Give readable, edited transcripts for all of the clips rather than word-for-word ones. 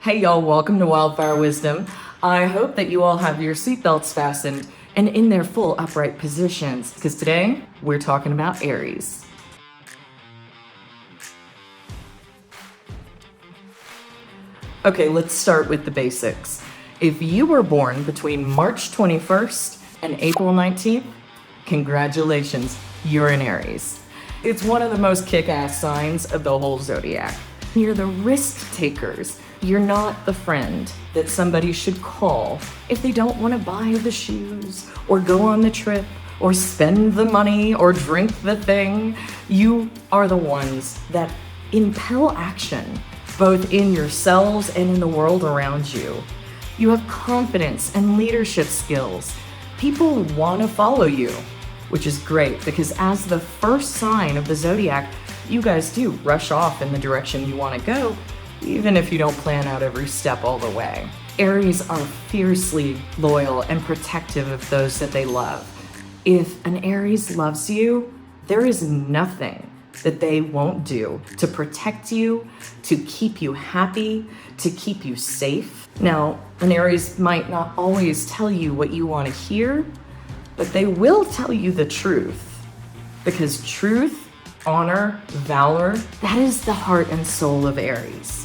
Hey y'all, welcome to Wildfire Wisdom. I hope that you all have your seatbelts fastened and in their full upright positions, because today we're talking about Aries. Okay, let's start with the basics. If you were born between March 21st and April 19th, congratulations, you're an Aries. It's one of the most kick-ass signs of the whole zodiac. You're the risk takers. You're not the friend that somebody should call if they don't want to buy the shoes or go on the trip or spend the money or drink the thing. You are the ones that impel action, both in yourselves and in the world around you. You have confidence and leadership skills. People want to follow you, which is great because as the first sign of the zodiac, you guys do rush off in the direction you want to go, even if you don't plan out every step all the way. Aries are fiercely loyal and protective of those that they love. If an Aries loves you, there is nothing that they won't do to protect you, to keep you happy, to keep you safe. Now, an Aries might not always tell you what you want to hear, but they will tell you the truth. Because truth, honor, valor, that is the heart and soul of Aries.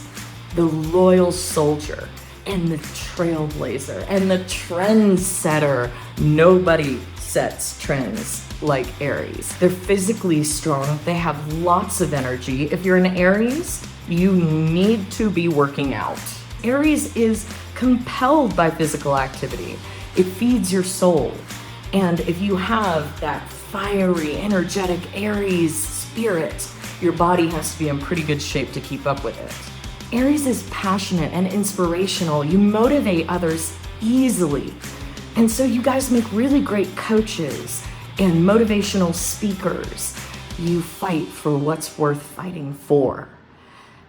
The loyal soldier and the trailblazer and the trendsetter. Nobody sets trends like Aries. They're physically strong. They have lots of energy. If you're an Aries, you need to be working out. Aries is compelled by physical activity. It feeds your soul. And if you have that fiery, energetic Aries spirit, your body has to be in pretty good shape to keep up with it. Aries is passionate and inspirational. You motivate others easily. And so you guys make really great coaches and motivational speakers. You fight for what's worth fighting for.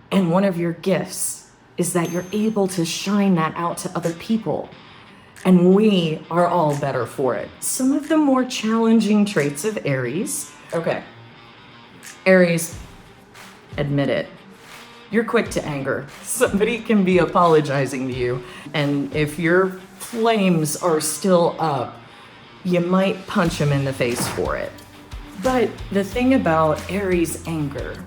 And one of your gifts is that you're able to shine that out to other people. And we are all better for it. Some of the more challenging traits of Aries. Okay, Aries, admit it. You're quick to anger. Somebody can be apologizing to you, and if your flames are still up, you might punch them in the face for it. But the thing about Aries anger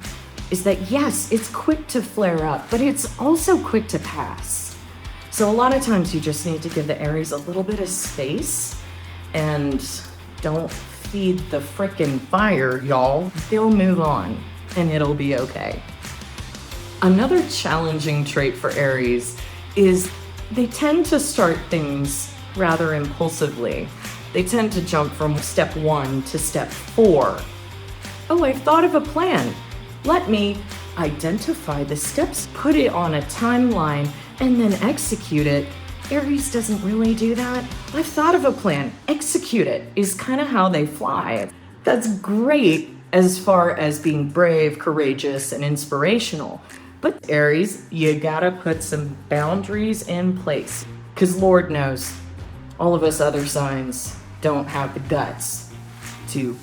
is that yes, it's quick to flare up, but it's also quick to pass. So a lot of times you just need to give the Aries a little bit of space and don't feed the frickin' fire, y'all. They'll move on and it'll be okay. Another challenging trait for Aries is they tend to start things rather impulsively. They tend to jump from step 1 to step 4. Oh, I've thought of a plan. Let me identify the steps, put it on a timeline, and then execute it. Aries doesn't really do that. I've thought of a plan. Execute it is kind of how they fly. That's great as far as being brave, courageous, and inspirational. But Aries, you gotta put some boundaries in place. Because Lord knows, all of us other signs don't have the guts to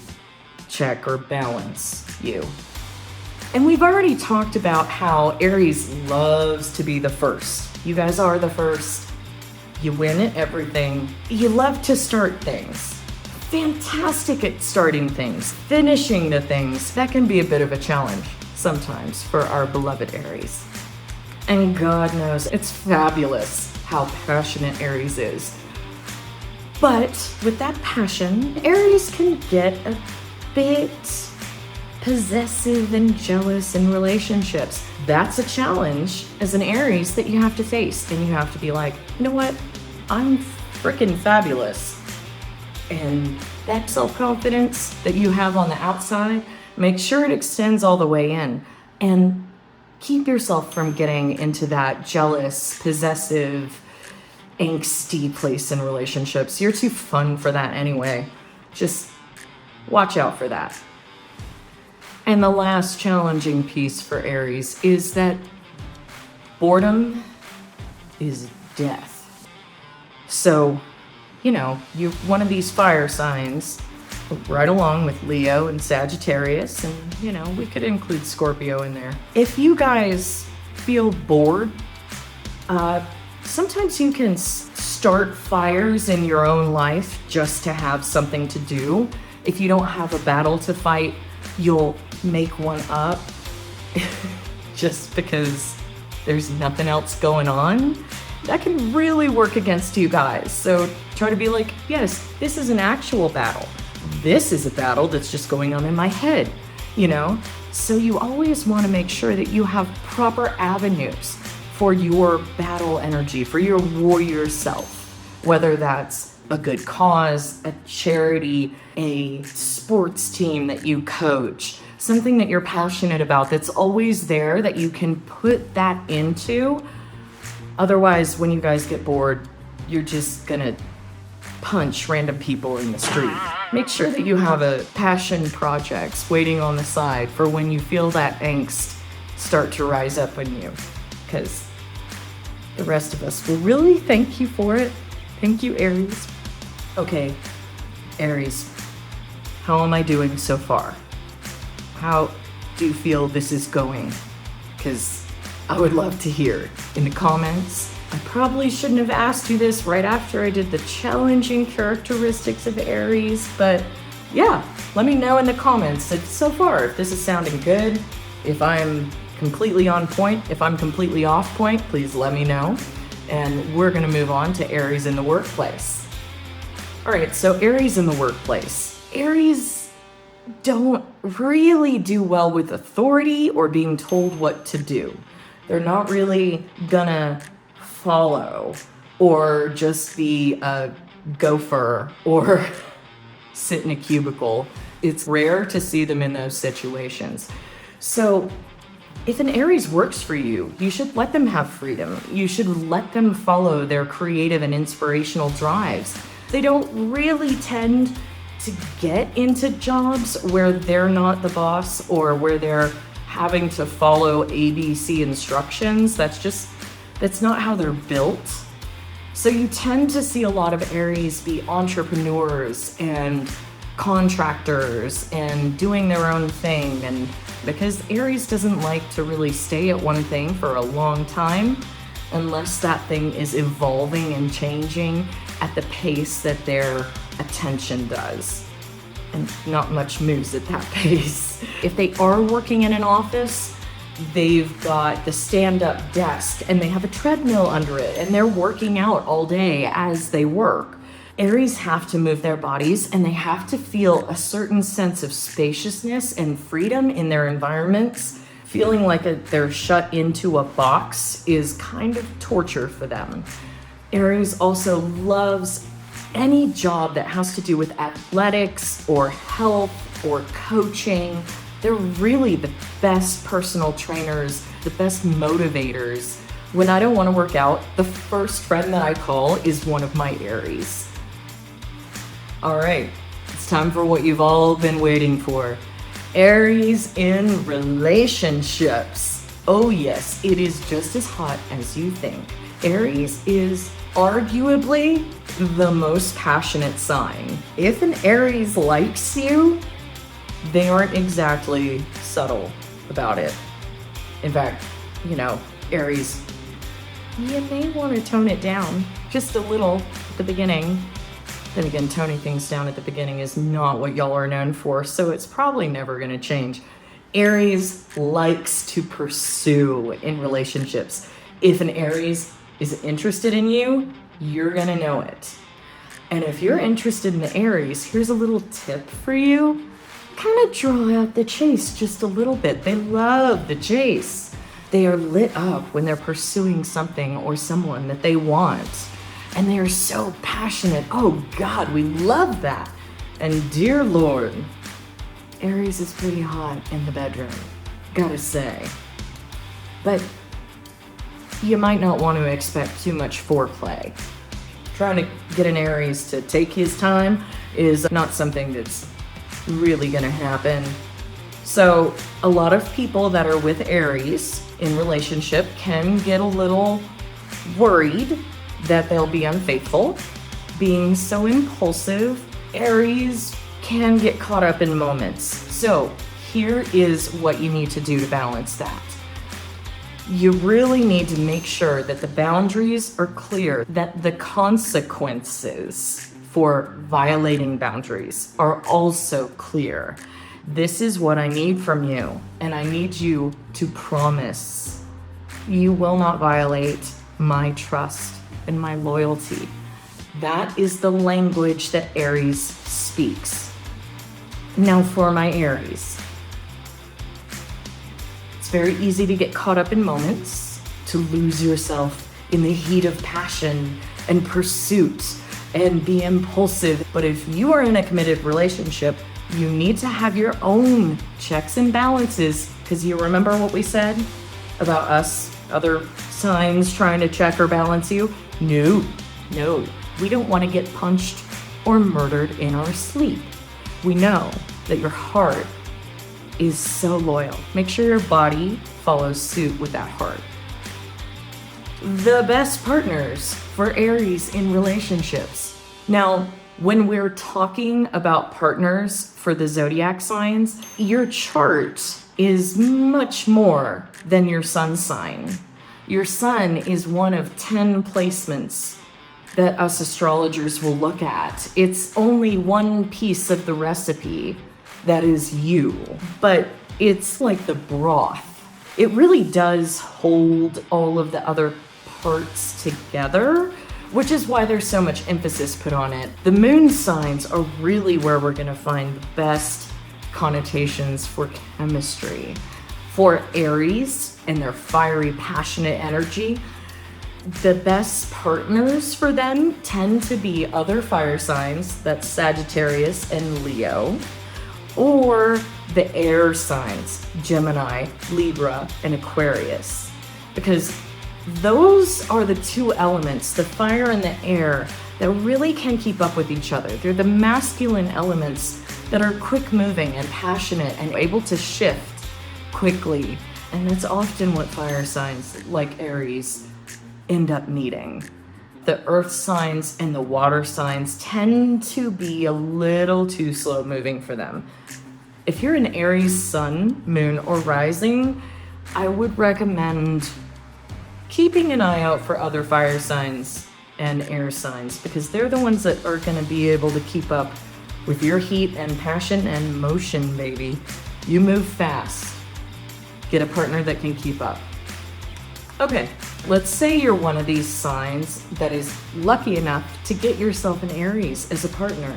check or balance you. And we've already talked about how Aries loves to be the first. You guys are the first. You win at everything. You love to start things. Fantastic at starting things, finishing the things. That can be a bit of a challenge sometimes for our beloved Aries. And God knows it's fabulous how passionate Aries is. But with that passion, Aries can get a bit possessive and jealous in relationships. That's a challenge as an Aries that you have to face, and you have to be like, you know what? I'm freaking fabulous. And that self-confidence that you have on the outside, make sure it extends all the way in, and keep yourself from getting into that jealous, possessive, angsty place in relationships. You're too fun for that anyway. Just watch out for that. And the last challenging piece for Aries is that boredom is death. So, you're one of these fire signs, right along with Leo and Sagittarius, and, we could include Scorpio in there. If you guys feel bored, Sometimes you can start fires in your own life just to have something to do. If you don't have a battle to fight, you'll make one up just because there's nothing else going on. That can really work against you guys. So try to be like, yes, this is an actual battle. This is a battle that's just going on in my head, you know? So you always want to make sure that you have proper avenues for your battle energy, for your warrior self, whether that's a good cause, a charity, a sports team that you coach, something that you're passionate about that's always there that you can put that into. Otherwise, when you guys get bored, you're just gonna punch random people in the street. Make sure that you have a passion projects waiting on the side for when you feel that angst start to rise up in you, because the rest of us will really thank you for it. Thank you, Aries. Okay, Aries, how am I doing so far? How do you feel this is going? Because I would love to hear in the comments. I probably shouldn't have asked you this right after I did the challenging characteristics of Aries, but yeah, let me know in the comments if so far, if this is sounding good, if I'm completely on point, if I'm completely off point, please let me know. And we're gonna move on to Aries in the workplace. All right, so Aries in the workplace. Aries don't really do well with authority or being told what to do. They're not really gonna follow or just be a gopher or sit in a cubicle. It's rare to see them in those situations. So if an Aries works for you, you should let them have freedom. You should let them follow their creative and inspirational drives. They don't really tend to get into jobs where they're not the boss or where they're having to follow ABC instructions. That's not how they're built. So you tend to see a lot of Aries be entrepreneurs and contractors and doing their own thing. And because Aries doesn't like to really stay at one thing for a long time unless that thing is evolving and changing at the pace that their attention does. And not much moves at that pace. If they are working in an office, they've got the stand-up desk and they have a treadmill under it and they're working out all day as they work. Aries have to move their bodies and they have to feel a certain sense of spaciousness and freedom in their environments. Feeling like they're shut into a box is kind of torture for them. Aries also loves any job that has to do with athletics or health or coaching. They're really the best personal trainers, the best motivators. When I don't want to work out, the first friend that I call is one of my Aries. All right, it's time for what you've all been waiting for. Aries in relationships. Oh yes, it is just as hot as you think. Aries is arguably the most passionate sign. If an Aries likes you, they aren't exactly subtle about it. In fact, Aries, you may want to tone it down just a little at the beginning. Then again, toning things down at the beginning is not what y'all are known for, so it's probably never going to change. Aries likes to pursue in relationships. If an Aries is interested in you, you're going to know it. And if you're interested in the Aries, here's a little tip for you. Kind of draw out the chase just a little bit. They love the chase. They are lit up when they're pursuing something or someone that they want. And they are so passionate. Oh God, we love that. And dear Lord, Aries is pretty hot in the bedroom, gotta say. But you might not want to expect too much foreplay. Trying to get an Aries to take his time is not something that's really gonna happen. So a lot of people that are with Aries in relationship can get a little worried that they'll be unfaithful. Being so impulsive, Aries can get caught up in moments. So here is what you need to do to balance that. You really need to make sure that the boundaries are clear, that the consequences for violating boundaries are also clear. This is what I need from you, and I need you to promise you will not violate my trust and my loyalty. That is the language that Aries speaks. Now for my Aries. It's very easy to get caught up in moments, to lose yourself in the heat of passion and pursuit and be impulsive. But if you are in a committed relationship, you need to have your own checks and balances, because you remember what we said about us, other signs trying to check or balance you? No, we don't want to get punched or murdered in our sleep. We know that your heart is so loyal. Make sure your body follows suit with that heart. The best partners for Aries in relationships. Now, when we're talking about partners for the zodiac signs, your chart is much more than your sun sign. Your sun is one of 10 placements that us astrologers will look at. It's only one piece of the recipe that is you, but it's like the broth. It really does hold all of the other parts together, which is why there's so much emphasis put on it. The moon signs are really where we're gonna find the best connotations for chemistry. For Aries and their fiery, passionate energy, the best partners for them tend to be other fire signs, that's Sagittarius and Leo, or the air signs, Gemini, Libra, and Aquarius. Because those are the two elements, the fire and the air, that really can keep up with each other. They're the masculine elements that are quick moving and passionate and able to shift quickly. And that's often what fire signs like Aries end up needing. The earth signs and the water signs tend to be a little too slow moving for them. If you're an Aries sun, moon, or rising, I would recommend keeping an eye out for other fire signs and air signs, because they're the ones that are going to be able to keep up with your heat and passion and motion, baby. You move fast. Get a partner that can keep up. Okay, let's say you're one of these signs that is lucky enough to get yourself an Aries as a partner.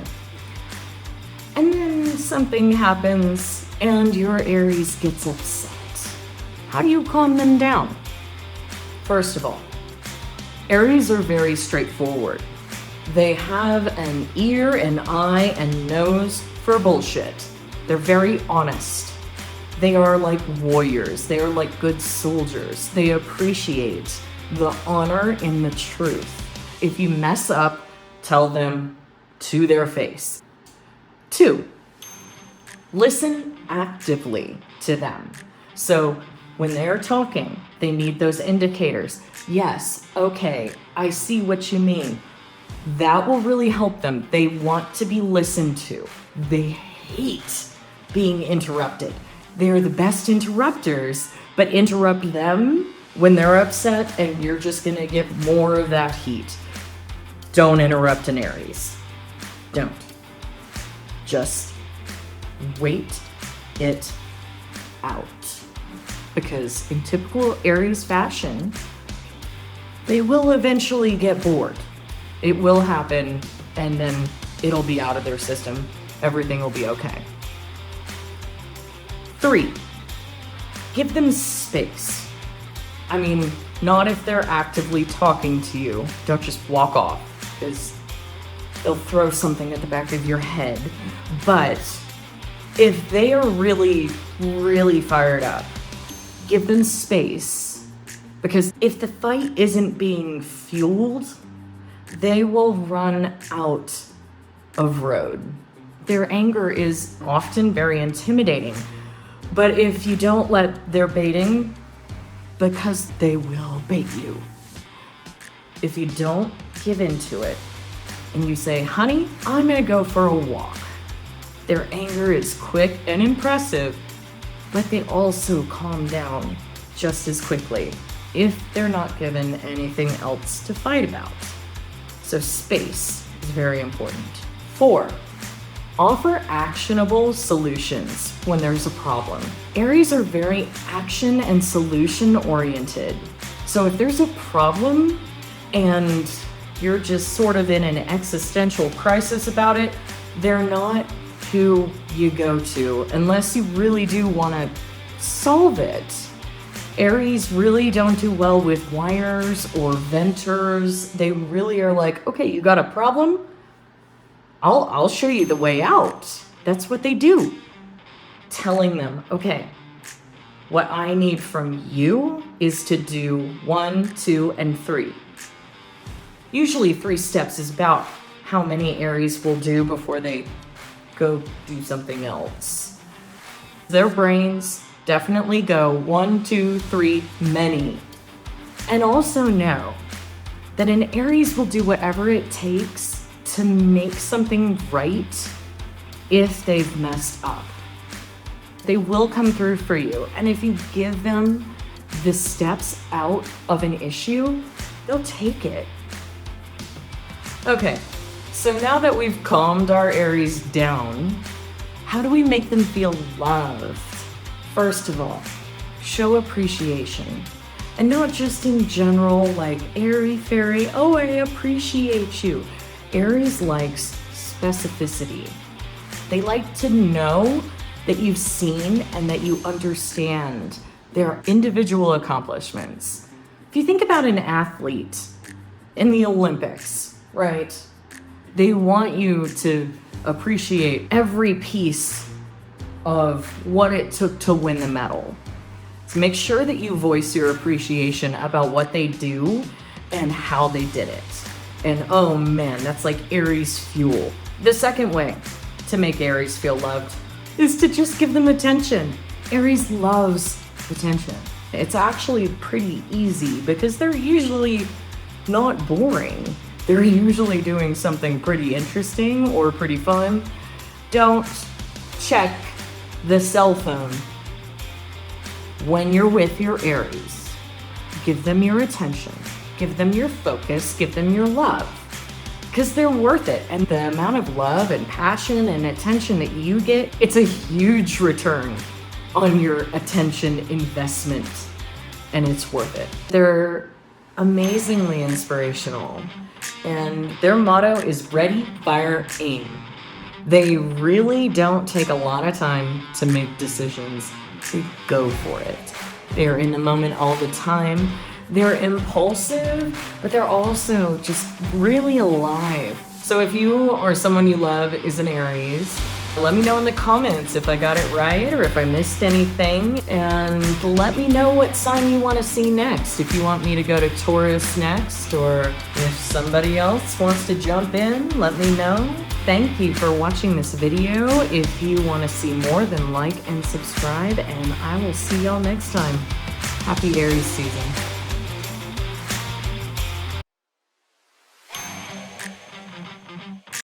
And then something happens and your Aries gets upset. How do you calm them down? First of all, Aries are very straightforward. They have an ear, an eye, and nose for bullshit. They're very honest. They are like warriors. They are like good soldiers. They appreciate the honor in the truth. If you mess up, tell them to their face. 2, listen actively to them. So when they're talking, they need those indicators. Yes, okay, I see what you mean. That will really help them. They want to be listened to. They hate being interrupted. They're the best interrupters, but interrupt them when they're upset and you're just gonna get more of that heat. Don't interrupt an Aries. Don't. Just wait it out. Because in typical Aries fashion, they will eventually get bored. It will happen, and then it'll be out of their system. Everything will be okay. 3, give them space. I mean, not if they're actively talking to you. Don't just walk off, because they'll throw something at the back of your head. But if they are really, really fired up, give them space. Because if the fight isn't being fueled, they will run out of road. Their anger is often very intimidating. But if you don't let their baiting, because they will bait you. If you don't give into it and you say, honey, I'm gonna go for a walk. Their anger is quick and impressive, but they also calm down just as quickly if they're not given anything else to fight about. So space is very important. 4, offer actionable solutions when there's a problem. Aries are very action and solution oriented. So if there's a problem and you're just sort of in an existential crisis about it, they're not who you go to unless you really do want to solve it. Aries really don't do well with whiners or venters. They really are like, okay, you got a problem? I'll show you the way out. That's what they do. Telling them, okay, what I need from you is to do 1, 2, and 3. Usually 3 steps is about how many Aries will do before they go do something else. Their brains definitely go 1, 2, 3, many. And also know that an Aries will do whatever it takes to make something right if they've messed up. They will come through for you. And if you give them the steps out of an issue, they'll take it. Okay, so now that we've calmed our Aries down, how do we make them feel loved? First of all, show appreciation. And not just in general, like airy fairy, oh, I appreciate you. Aries likes specificity. They like to know that you've seen and that you understand their individual accomplishments. If you think about an athlete in the Olympics, right? They want you to appreciate every piece of what it took to win the medal. So make sure that you voice your appreciation about what they do and how they did it. And oh man, that's like Aries fuel. The second way to make Aries feel loved is to just give them attention. Aries loves attention. It's actually pretty easy because they're usually not boring. They're usually doing something pretty interesting or pretty fun. Don't check the cell phone when you're with your Aries. Give them your attention. Give them your focus, give them your love, because they're worth it. And the amount of love and passion and attention that you get, it's a huge return on your attention investment, and it's worth it. They're amazingly inspirational, and their motto is ready, fire, aim. They really don't take a lot of time to make decisions. They go for it. They're in the moment all the time. They're impulsive, but they're also just really alive. So if you or someone you love is an Aries, let me know in the comments if I got it right or if I missed anything. And let me know what sign you want to see next. If you want me to go to Taurus next, or if somebody else wants to jump in, let me know. Thank you for watching this video. If you want to see more, then like and subscribe, and I will see y'all next time. Happy Aries season.